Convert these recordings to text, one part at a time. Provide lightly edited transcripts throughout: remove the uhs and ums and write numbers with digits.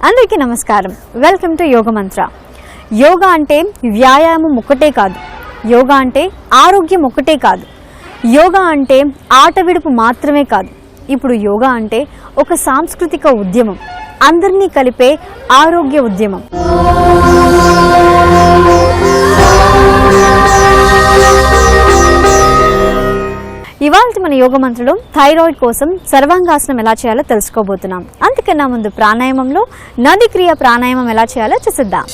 అందరికీ నమస్కారం. Welcome to యోగ మంత్ర. యోగా అంటే వ్యాయామం ఒక్కటే కాదు, యోగా అంటే ఆరోగ్యం ఒక్కటే కాదు, యోగా అంటే ఆట విడుపు మాత్రమే కాదు. ఇప్పుడు యోగా అంటే ఒక సాంస్కృతిక ఉద్యమం, అందరినీ కలిపే ఆరోగ్య ఉద్యమం. ఇవాళ మన యోగ మంత్రంలో థైరాయిడ్ కోసం సర్వాంగాసనం ఎలా చేయాలో తెలుసుకోబోతున్నాం. అందుకన్నా ముందు ప్రాణాయామంలో నది క్రియ ప్రాణాయామం ఎలా చేయాలో చూసిద్దాం.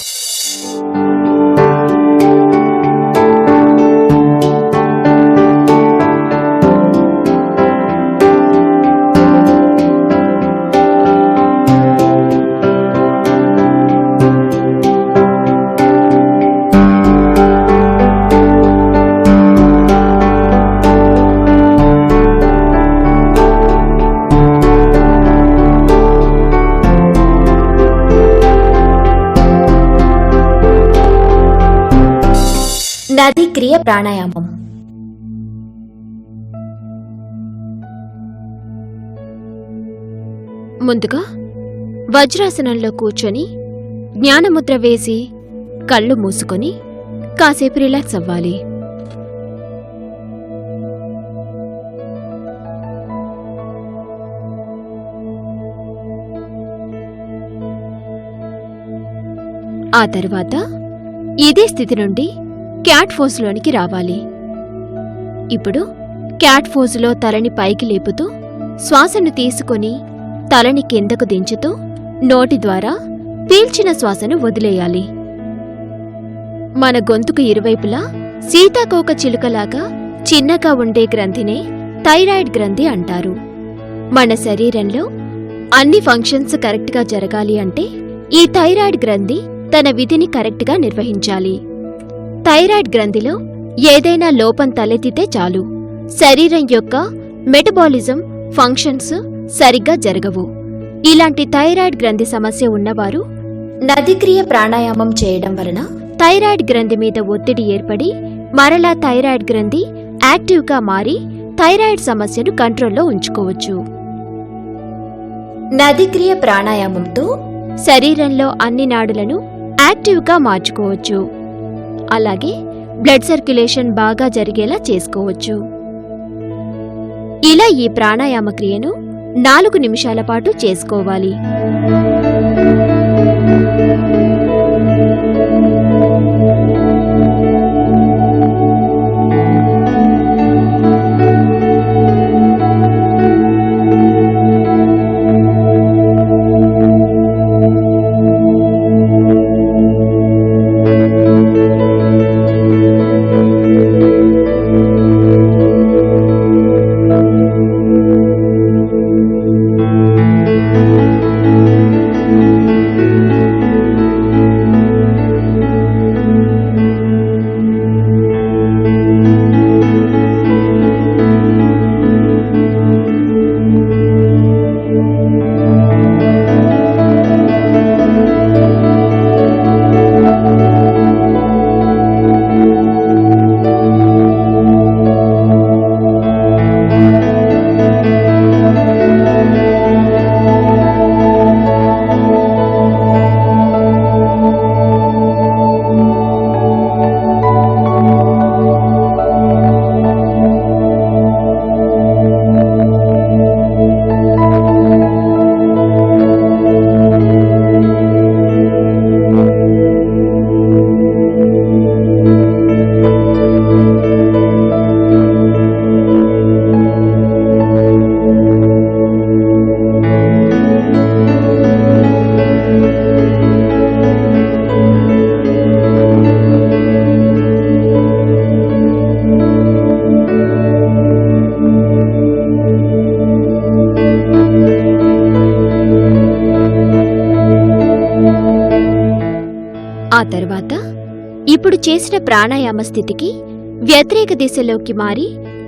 నది క్రియ ప్రాణాయామం. ముందుగా వజ్రాసనంలో కూర్చొని జ్ఞానముద్ర వేసి కళ్ళు మూసుకొని కాసేపు రిలాక్స్ అవ్వాలి. ఆ తర్వాత ఇదే స్థితి నుండి క్యాట్ ఫోజ్లోనికి రావాలి. ఇప్పుడు క్యాట్ ఫోజ్లో తలని పైకి లేపుతూ శ్వాసను తీసుకొని తలని కిందకు దించుతూ నోటి ద్వారా పీల్చిన శ్వాసను వదిలేయాలి. మన గొంతుకు ఇరువైపులా సీతాకోక చిలుకలాగా చిన్నగా ఉండే గ్రంథినే థైరాయిడ్ గ్రంథి అంటారు. మన శరీరంలో అన్ని ఫంక్షన్స్ కరెక్ట్గా జరగాలి అంటే ఈ థైరాయిడ్ గ్రంథి తన విధిని కరెక్ట్గా నిర్వహించాలి. థైరాయిడ్ గ్రంథిలో ఏదైనా లోపం తలెత్తితే చాలు, శరీరం యొక్క మెటబాలిజం ఫంక్షన్స్ సరిగ్గా జరగవు. ఇలాంటి థైరాయిడ్ గ్రంథి సమస్య ఉన్నవారు నదిక్రియ ప్రాణాయామం చేయడం వలన థైరాయిడ్ గ్రంథి మీద ఒత్తిడి ఏర్పడి మరలా థైరాయిడ్ గ్రంథి యాక్టివ్గా మారి థైరాయిడ్ సమస్యను కంట్రోల్లో ఉంచుకోవచ్చు. నదిక్రియ ప్రాణాయామంతో శరీరంలో అన్ని నాడులను యాక్టివ్గా మార్చుకోవచ్చు. అలాగే బ్లడ్ సర్క్యులేషన్ బాగా జరిగేలా చేసుకోవచ్చు. ఇలా ఈ ప్రాణాయామ క్రియను 4 నిమిషాల పాటు చేసుకోవాలి. ఆ తర్వాత ఇప్పుడు చేసిన ప్రాణాయామ స్థితికి వ్యతిరేక దిశలోకి మారి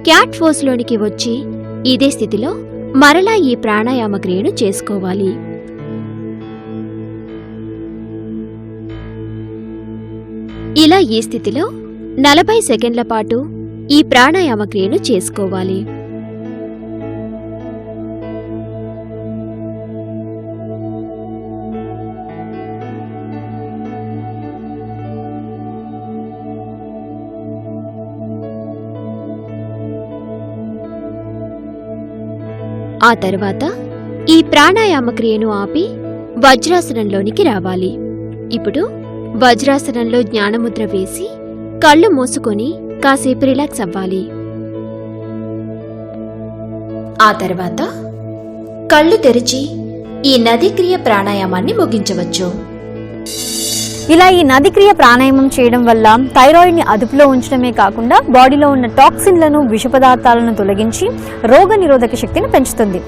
క్యాట్ ఫోజ్లోనికి వచ్చి ఇదే స్థితిలో మరలా ఈ ప్రాణాయామ క్రియను చేసుకోవాలి. ఇలా ఈ స్థితిలో 40 సెకండ్ల పాటు ఈ ప్రాణాయామ క్రియను చేసుకోవాలి. ఆ తర్వాత ఈ ప్రాణాయామ క్రియను ఆపి వజ్రాసనంలోనికి రావాలి. ఇప్పుడు వజ్రాసనంలో జ్ఞానముద్ర వేసి కళ్ళు మూసుకొని కాసేపు రిలాక్స్ అవ్వాలి. ఆ తర్వాత కళ్ళు తెరిచి ఈ నది క్రియ ప్రాణాయామాన్ని ముగించవచ్చు. ఇలా ఈ నదిక్రియ ప్రాణాయామం చేయడం వల్ల థైరాయిడ్ని అదుపులో ఉంచడమే కాకుండా బాడీలో ఉన్న టాక్సిన్లను, విష పదార్థాలను తొలగించి రోగ నిరోధక శక్తిని పెంచుతుంది.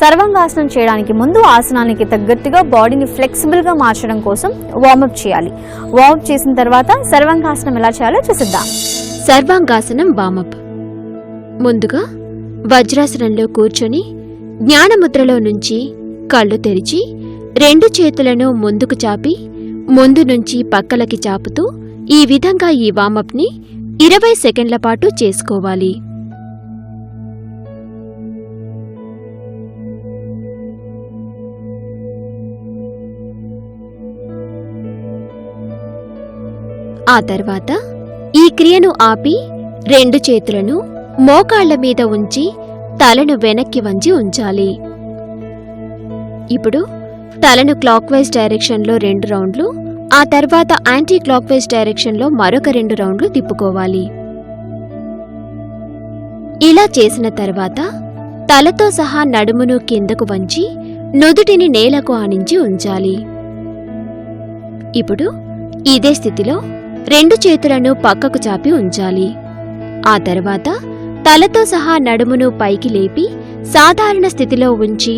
సర్వాంగాసనం చేయడానికి ముందు ఆసనానికి తగ్గట్టుగా బాడీని ఫ్లెక్సిబుల్గా మార్చడం కోసం వార్మప్ చేయాలి. వార్మప్ చేసిన తర్వాత సర్వాంగాసనం ఎలా చేయాలో చూసిద్దాం. సర్వాంగాసనం వార్మప్. ముందుగా వజ్రాసనంలో కూర్చొని జ్ఞానముద్రలో నుంచి కళ్ళు తెరిచి 2 చేతులను ముందుకు చాపి ముందు నుంచి పక్కలకి చాపుతూ ఈ విధంగా ఈ వార్మప్ని 20 సెకండ్ల పాటు చేసుకోవాలి. ఆ తర్వాత ఈ క్రియను ఆపి 2 చేతులను మోకాళ్ల మీద ఉంచి తలను వెనక్కి వంచి ఉంచాలి. ఇప్పుడు తలను క్లాక్వైజ్ డైరెక్షన్లో 2 రౌండ్లు, ఆ తర్వాత యాంటీ క్లాక్వైజ్ డైరెక్షన్లో మరొక 2 రౌండ్లు తిప్పుకోవాలి. ఇలా చేసిన తర్వాత తలతో సహా నడుమును కిందకు వంచి నుదుటిని నేలకు ఆనించి ఉంచాలి. ఇప్పుడు ఇదే స్థితిలో 2 చేతులను పక్కకు చాపి ఉంచాలి. ఆ తర్వాత తలతో సహా నడుమును పైకి లేపి సాధారణ స్థితిలో ఉంచి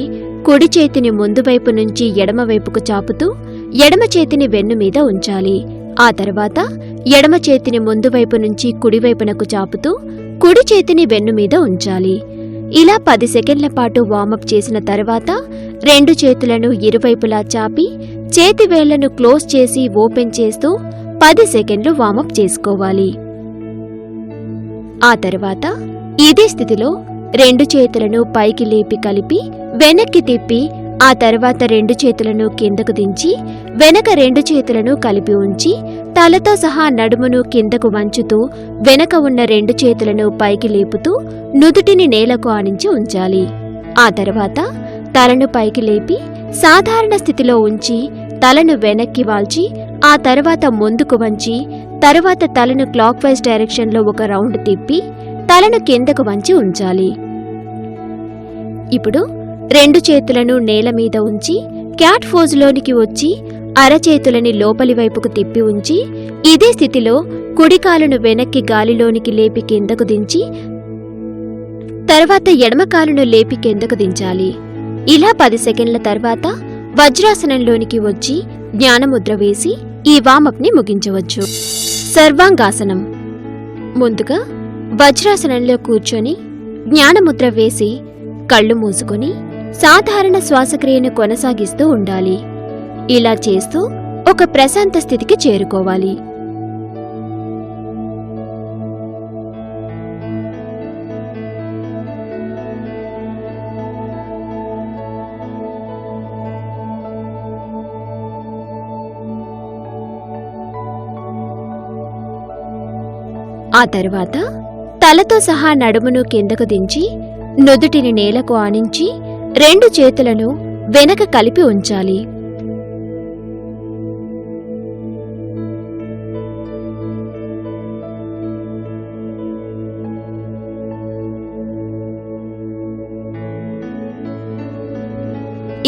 కుడి చేతిని ముందు వైపు నుంచి ఎడమ వైపుకు చాపుతూ ఎడమ చేతిని వెన్ను మీద ఉంచాలి. ఆ తర్వాత ఎడమ చేతిని ముందు వైపు నుంచి కుడివైపునకు చాపుతూ కుడి చేతిని వెన్ను మీద ఉంచాలి. ఇలా 10 సెకండ్ల పాటు వార్మప్ చేసిన తర్వాత 2 చేతులను ఇరువైపులా చాపి చేతి వేళ్లను క్లోజ్ చేసి ఓపెన్ చేస్తూ 10 సెకండ్లు వార్మప్ చేసుకోవాలి. ఆ తర్వాత ఇదే స్థితిలో 2 చేతులను పైకి లేపి కలిపి వెనక్కి తిప్పి ఆ తర్వాత 2 చేతులను కిందకు దించి వెనక 2 చేతులను కలిపి ఉంచి తలతో సహా నడుమును కిందకు వంచుతూ వెనక ఉన్న 2 చేతులను పైకి లేపుతూ నుదుటిని నేలకు ఆనించి ఉంచాలి. ఆ తర్వాత తలను పైకి లేపి సాధారణ స్థితిలో ఉంచి తలను వెనక్కి వాల్చి ఆ తర్వాత ముందుకు వంచి తర్వాత తలను క్లాక్వైజ్ డైరెక్షన్లో 1 రౌండ్ తిప్పి తలను కిందకు వంచి ఉంచాలి. ఇప్పుడు 2 చేతులను నేల మీద ఉంచి క్యాట్ పోజ్లోనికి వచ్చి అరచేతులని లోపలి వైపుకు తిప్పి ఉంచి ఇదే స్థితిలో కుడి కాలును వెనక్కి గాలిలోనికి లేపి కిందకు దించి తర్వాత ఎడమ కాలును లేపి కిందకు దించాలి. ఇలా 10 సెకండ్ల తర్వాత వజ్రాసనంలోనికి వచ్చి జ్ఞానముద్ర వేసి ఈ వార్మప్ని ముగించవచ్చు. సర్వాంగాసనం. ముందుగా వజ్రాసనంలో కూర్చొని జ్ఞానముద్ర వేసి కళ్ళు మూసుకొని సాధారణ శ్వాసక్రియను కొనసాగిస్తూ ఉండాలి. ఇలా చేస్తూ ఒక ప్రశాంత స్థితికి చేరుకోవాలి. ఆ తర్వాత తలతో సహా నడుమును కిందకు దించి నుదుటిని నేలకు ఆనించి 2 చేతులను వెనక కలిపి ఉంచాలి.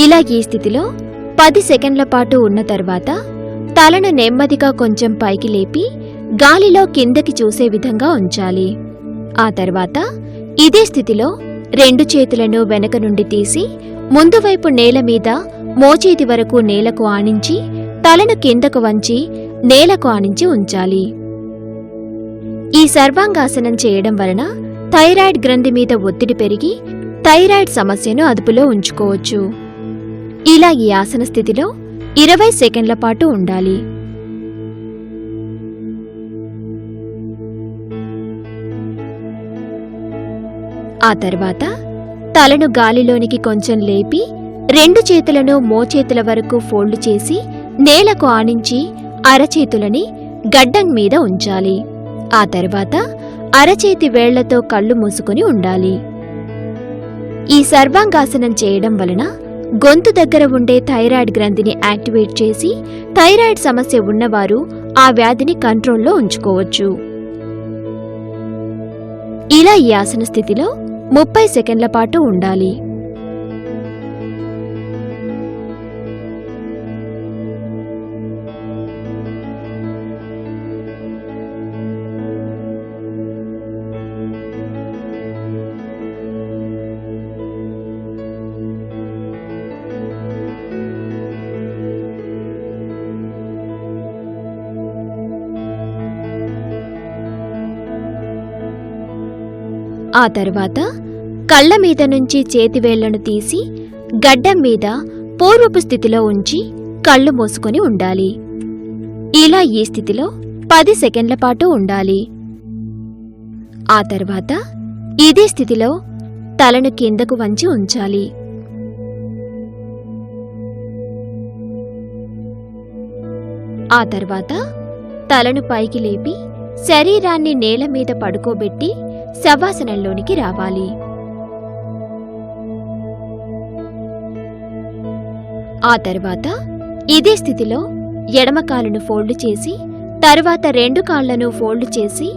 ఇలా ఈ స్థితిలో 10 సెకండ్ల పాటు ఉన్న తర్వాత తలను నెమ్మదిగా కొంచెం పైకి లేపి గాలిలో కిందకి చూసే విధంగా ఉంచాలి. ఆ తర్వాత ఇదే స్థితిలో 2 చేతులను వెనక నుండి తీసి ముందు వైపు నేల మీద మోచేతి వరకు నేలకు ఆనించి తలను కిందకు వంచి నేలకు ఆనించి ఉంచాలి. ఈ సర్వాంగాసనం చేయడం వలన థైరాయిడ్ గ్రంథి మీద ఒత్తిడి పెరిగి థైరాయిడ్ సమస్యను అదుపులో ఉంచుకోవచ్చు. ఇలా ఈ ఆసన స్థితిలో 20 సెకండ్ల పాటు ఉండాలి. ఆ తర్వాత తలను గాలిలోనికి కొంచెం లేపి 2 చేతులను మోచేతుల వరకు ఫోల్డ్ చేసి నేలకు ఆనించి అరచేతులని గడ్డం మీద ఉంచాలి. ఆ తర్వాత అరచేతి వేళ్లతో కళ్ళు మూసుకుని ఉండాలి. ఈ సర్వాంగాసనం చేయడం వలన గొంతు దగ్గర ఉండే థైరాయిడ్ గ్రంథిని యాక్టివేట్ చేసి థైరాయిడ్ సమస్య ఉన్నవారు ఆ వ్యాధిని కంట్రోల్లో ఉంచుకోవచ్చు. ఇలా ఈ ఆసన స్థితిలో 30 సెకండ్ల పాటు ఉండాలి. ఆ తర్వాత కళ్ళ మీద నుంచి చేతివేళ్లను తీసి గడ్డం మీద పూర్వపు స్థితిలో ఉంచి కళ్ళు మూసుకొని ఉండాలి. ఇలా ఈ స్థితిలో 10 సెకండ్ల పాటు ఉండాలి. ఆ తర్వాత ఇదే స్థితిలో తలను కిందకు వంచి ఉంచాలి. ఆ తర్వాత తలను పైకి లేపి శరీరాన్ని నేల మీద పడుకోబెట్టి శవాసనంలోనికి రావాలి. ఆ తర్వాత ఇదే స్థితిలో ఎడమ కాలును ఫోల్డ్ చేసి తరువాత 2 కాళ్లను ఫోల్డ్ చేసి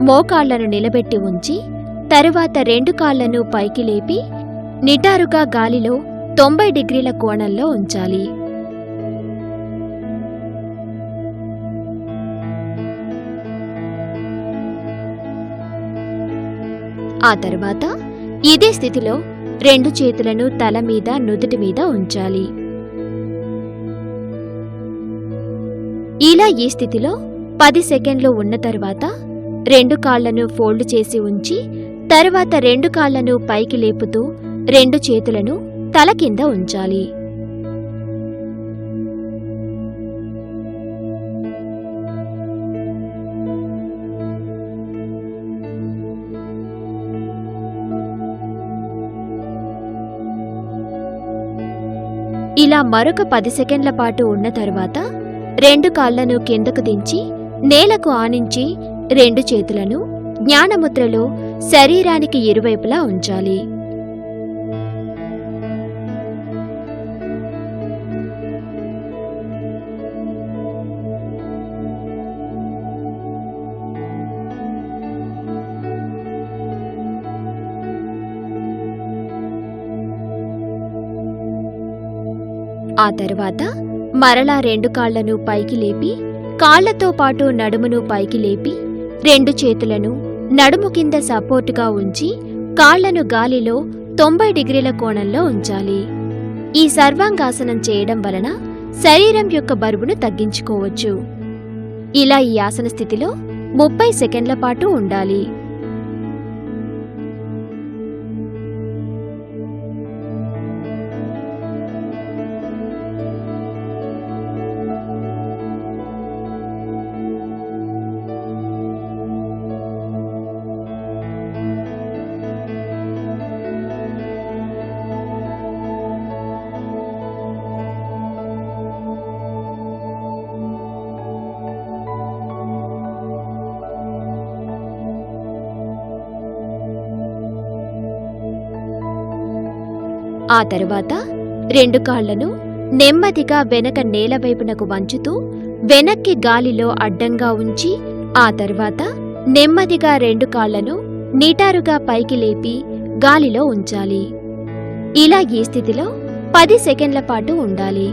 మోకాళ్లను నిలబెట్టి ఉంచి తరువాత 2 కాళ్లను పైకి లేపి నిటారుగా గాలిలో 90 డిగ్రీల కోణంలో ఉంచాలి. ఆ తర్వాత ఇదే స్థితిలో 2 చేతులను తల మీద నుదుటి మీద ఉంచాలి. ఇలా ఈ స్థితిలో 10 సెకండ్లు ఉన్న తరువాత 2 కాళ్లను ఫోల్డ్ చేసి ఉంచి తరువాత 2 కాళ్లను పైకి లేపుతూ 2 చేతులను తల కింద ఉంచాలి. ఇలా మరొక 10 సెకండ్ల పాటు ఉన్న తరువాత 2 కాళ్లను కిందకు దించి నేలకు ఆనించి 2 చేతులను జ్ఞానముద్రలో శరీరానికి ఇరువైపులా ఉంచాలి. ఆ తరువాత మరలా 2 కాళ్లను పైకి లేపి కాళ్లతో పాటు నడుమును పైకి లేపి 2 చేతులను నడుము కింద సపోర్టుగా ఉంచి కాళ్లను గాలిలో 90 డిగ్రీల కోణంలో ఉంచాలి. ఈ సర్వాంగాసనం చేయడం వలన శరీరం యొక్క బరువును తగ్గించుకోవచ్చు. ఇలా ఈ ఆసన స్థితిలో 30 సెకండ్ల పాటు ఉండాలి. ఆ తరువాత 2 కాళ్లను నెమ్మదిగా వెనక నేల వైపునకు వంచుతూ వెనక్కి గాలిలో అడ్డంగా ఉంచి ఆ తరువాత నెమ్మదిగా 2 కాళ్లను నిటారుగా పైకి లేపి గాలిలో ఉంచాలి. ఇలా ఈ స్థితిలో 10 సెకండ్ల పాటు ఉండాలి.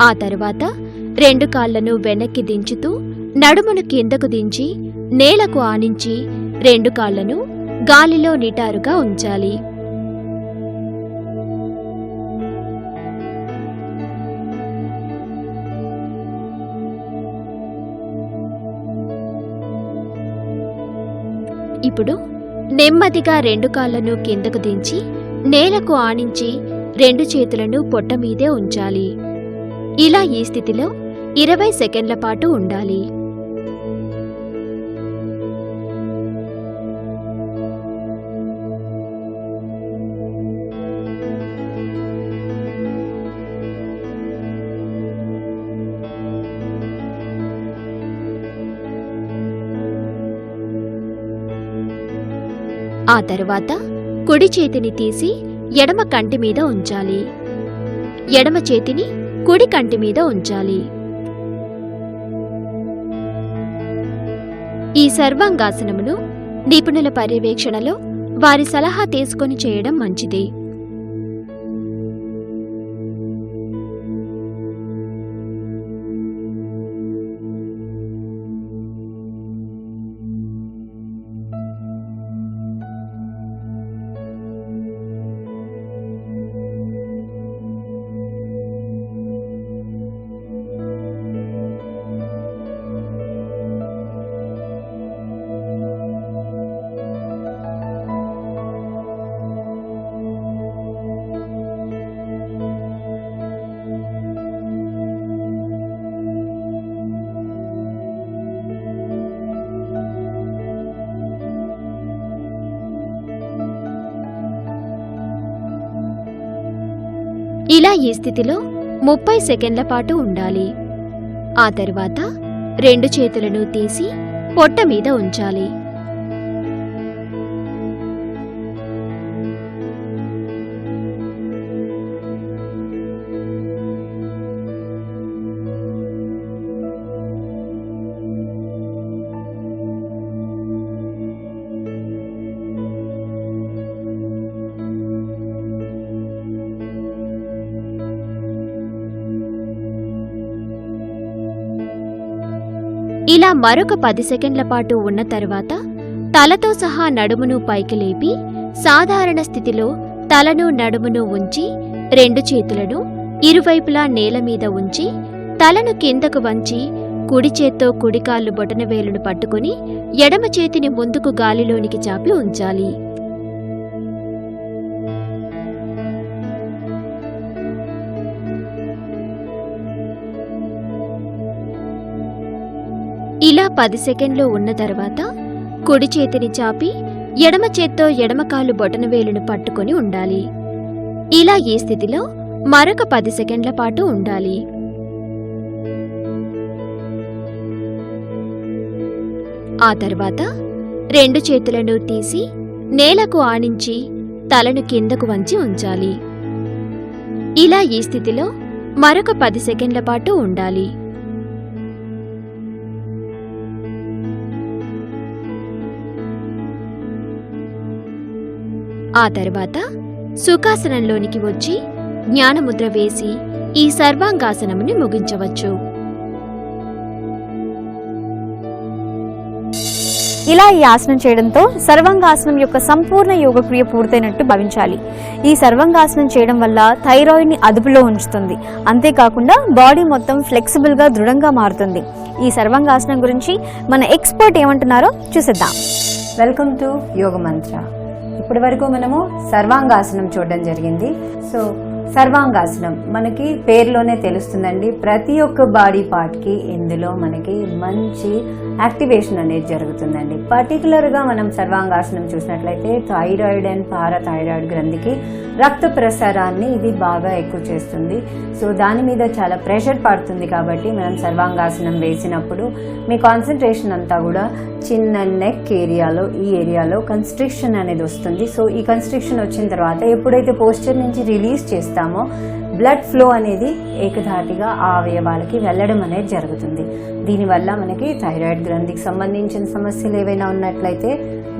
ఆ తరువాత 2 కాళ్లను వెనక్కి దించుతూ నడుమును కిందకు దించి నేలకు ఆనించి 2 కాళ్లను గాలిలో నిటారుగా ఉంచాలి. ఇప్పుడు నెమ్మదిగా 2 కాళ్లను కిందకు దించి నేలకు ఆనించి 2 చేతులను పొట్ట మీదే ఉంచాలి. ఇలా ఈ స్థితిలో 20 సెకండ్ల పాటు ఉండాలి. ఆ తరువాత కుడి చేతిని తీసి ఎడమ కంటి మీద ఉంచాలి. ఎడమ చేతిని కుడి కంటి మీద ఉంచాలి. ఈ సర్వాంగాసనమును నిపుణుల పర్యవేక్షణలో వారి సలహా తీసుకొని చేయడం మంచిది. ఇలా ఈ స్థితిలో 30 సెకండ్ల పాటు ఉండాలి. ఆ తరువాత 2 చేతులను తీసి పొట్ట మీద ఉంచాలి. ఇలా మరొక 10 సెకండ్ల పాటు ఉన్న తరువాత తలతో సహా నడుమును పైకి లేపి సాధారణ స్థితిలో తలను నడుమును ఉంచి 2 చేతులను ఇరువైపులా నేల మీద ఉంచి తలను కిందకు వంచి కుడి చేత్తో కుడికాళ్ళు బొటనవేలును పట్టుకుని ఎడమ చేతిని ముందుకు గాలిలోనికి చాపి ఉంచాలి. ఇలా 10 సెకండ్లు ఉన్న తర్వాత కుడి చేతిని చాపి ఎడమ చేత్తో ఎడమకాలు బొటనవేలును పట్టుకొని ఉండాలి. ఇలా ఈ స్థితిలో మరొక 10 సెకండ్ల పాటు ఉండాలి. ఆ తర్వాత 2 చేతులను తీసి నేలకు ఆనించి తలను కిందకు వంచి ఉంచాలి. ఇలా ఈ స్థితిలో మరొక 10 సెకండ్ల పాటు ఉండాలి. ఆ తర్వాత సుఖాసనంలోనికి వచ్చి జ్ఞానముద్ర వేసి ఈ సర్వాంగాసనముని ముగించవచ్చు. ఇలా ఈ ఆసనం చేయడంతో సర్వాంగాసనం యొక్క సంపూర్ణ యోగక్రియ పూర్తయినట్టు భావించాలి. ఈ సర్వాంగాసనం చేయడం వల్ల థైరాయిడ్ని అదుపులో ఉంచుతుంది. అంతేకాకుండా బాడీ మొత్తం ఫ్లెక్సిబుల్గా దృఢంగా మారుతుంది. ఈ సర్వాంగాసనం గురించి మన ఎక్స్పర్ట్ ఏమంటున్నారో చూసేద్దాం. వెల్కమ్ టు యోగ మంత్ర. ఇప్పటి వరకు మనము సర్వాంగాసనం చూడడం జరిగింది. సో సర్వాంగాసనం మనకి పేరులోనే తెలుస్తుందండి. ప్రతి ఒక్క బాడీ పార్ట్కి ఇందులో మనకి మంచి యాక్టివేషన్ అనేది జరుగుతుందండి. పర్టికులర్గా మనం సర్వాంగాసనం చూసినట్లయితే థైరాయిడ్ అండ్ పారాథైరాయిడ్ గ్రంథికి రక్త ప్రసారాన్ని ఇది బాగా ఎక్కువ చేస్తుంది. సో దాని మీద చాలా ప్రెషర్ పడుతుంది. కాబట్టి మనం సర్వాంగాసనం వేసినప్పుడు మీ కాన్సన్ట్రేషన్ అంతా కూడా చిన్న నెక్ ఏరియాలో, ఈ ఏరియాలో కన్స్ట్రిక్షన్ అనేది వస్తుంది. సో ఈ కన్స్ట్రిక్షన్ వచ్చిన తర్వాత ఎప్పుడైతే పోస్చర్ నుంచి రిలీజ్ చేస్తామో బ్లడ్ ఫ్లో అనేది ఏకధాటిగా ఆ అవయవాలకి వెళ్ళడం అనేది జరుగుతుంది. దీనివల్ల మనకి థైరాయిడ్ గ్రంథికి సంబంధించిన సమస్యలు ఏవైనా ఉన్నట్లయితే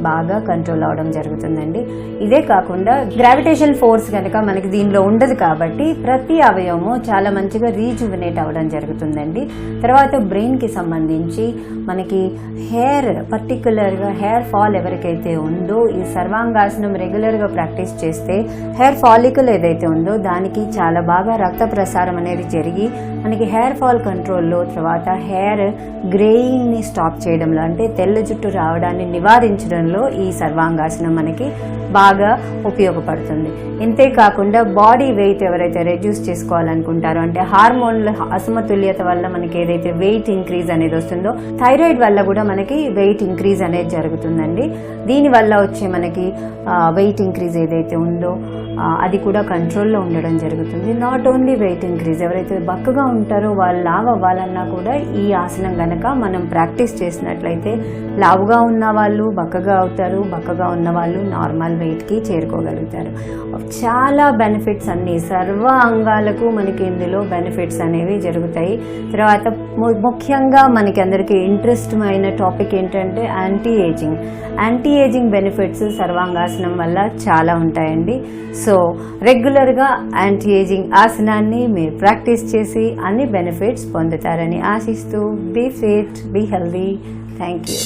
బాగా కంట్రోల్ అవడం జరుగుతుందండి. ఇదే కాకుండా గ్రావిటేషన్ ఫోర్స్ కనుక మనకి దీనిలో ఉండదు కాబట్టి ప్రతి అవయవము చాలా మంచిగా రీజువినేట్ అవ్వడం జరుగుతుందండి. తర్వాత బ్రెయిన్కి సంబంధించి మనకి హెయిర్, పర్టికులర్గా హెయిర్ ఫాల్ ఎవరికైతే ఉందో ఈ సర్వాంగాసనం రెగ్యులర్గా ప్రాక్టీస్ చేస్తే హెయిర్ ఫాలికల్ ఏదైతే ఉందో దానికి చాలా బాగా రక్త ప్రసారం అనేది జరిగి మనకి హెయిర్ ఫాల్ కంట్రోల్లో, తర్వాత హెయిర్ గ్రేయింగ్ని స్టాప్ చేయడంలో, అంటే తెల్ల జుట్టు రావడాన్ని నివారించడంలో ఈ సర్వాంగాసనం మనకి బాగా ఉపయోగపడుతుంది. ఇంతేకాకుండా బాడీ వెయిట్ ఎవరైతే రెడ్యూస్ చేసుకోవాలనుకుంటారో, అంటే హార్మోన్ల అసమతుల్యత వల్ల మనకి ఏదైతే వెయిట్ ఇంక్రీజ్ అనేది వస్తుందో థైరాయిడ్ వల్ల కూడా మనకి వెయిట్ ఇంక్రీజ్ అనేది జరుగుతుందండి. దీనివల్ల వచ్చే మనకి వెయిట్ ఇంక్రీజ్ ఏదైతే ఉందో అది కూడా కంట్రోల్లో ఉండడం జరుగుతుంది. నాట్ ఓన్లీ వెయిట్ ఇంక్రీజ్, ఎవరైతే బక్కగా ఉంటారో వాళ్ళు లావ్ అవ్వాలన్నా కూడా ఈ ఆసనం గనక మనం ప్రాక్టీస్ చేసినట్లయితే లావుగా ఉన్న వాళ్ళు బక్కగా అవుతారు, బక్కగా ఉన్న వాళ్ళు నార్మల్ వెయిట్కి చేరుకోగలుగుతారు. చాలా బెనిఫిట్స్ అన్ని సర్వ అంగాలకు మనకి ఇందులో బెనిఫిట్స్ అనేవి జరుగుతాయి. తర్వాత ముఖ్యంగా మనకి అందరికీ ఇంట్రెస్ట్ అయిన టాపిక్ ఏంటంటే యాంటీ ఏజింగ్ బెనిఫిట్స్ సర్వాంగాసనం వల్ల చాలా ఉంటాయండి. సో రెగ్యులర్గా యాంటీ ఏజింగ్ ఆసనాన్ని మీరు ప్రాక్టీస్ చేసి అన్ని బెనిఫిట్స్ పొందుతారని ఆశిస్తూ be fit, be healthy. Thank you.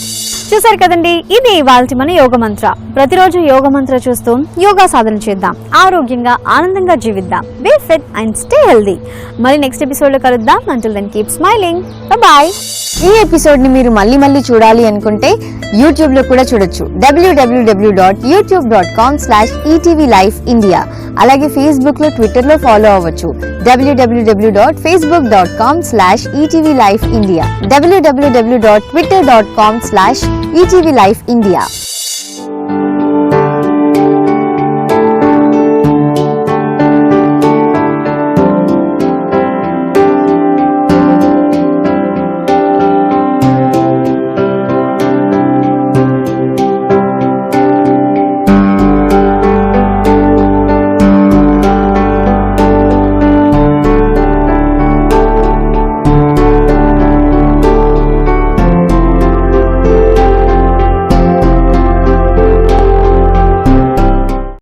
చూసారు కదండి, ఇది ఇవాల్టి మన యోగ మంత్ర. ప్రతిరోజు యోగ మంత్ర చూస్తూ యోగా సాధన చేద్దాం, ఆరోగ్యంగా ఆనందంగా జీవిద్దాం. Be fit and stay healthy. మరి నెక్స్ట్ ఎపిసోడ్ లో కలుద్దాం. Until then keep smiling. Bye. ఈ ఎపిసోడ్ ని మీరు మళ్ళీ చూడాలి అనుకుంటే యూట్యూబ్ లో కూడా చూడొచ్చు. www.youtube.com/etvlifeindia. అలాగే ఫేస్బుక్ లో, ట్విట్టర్ లో ఫాలో అవ్వచ్చు. www.facebook.com/etvlifeindia. www.twitter.com/etvlifeindia.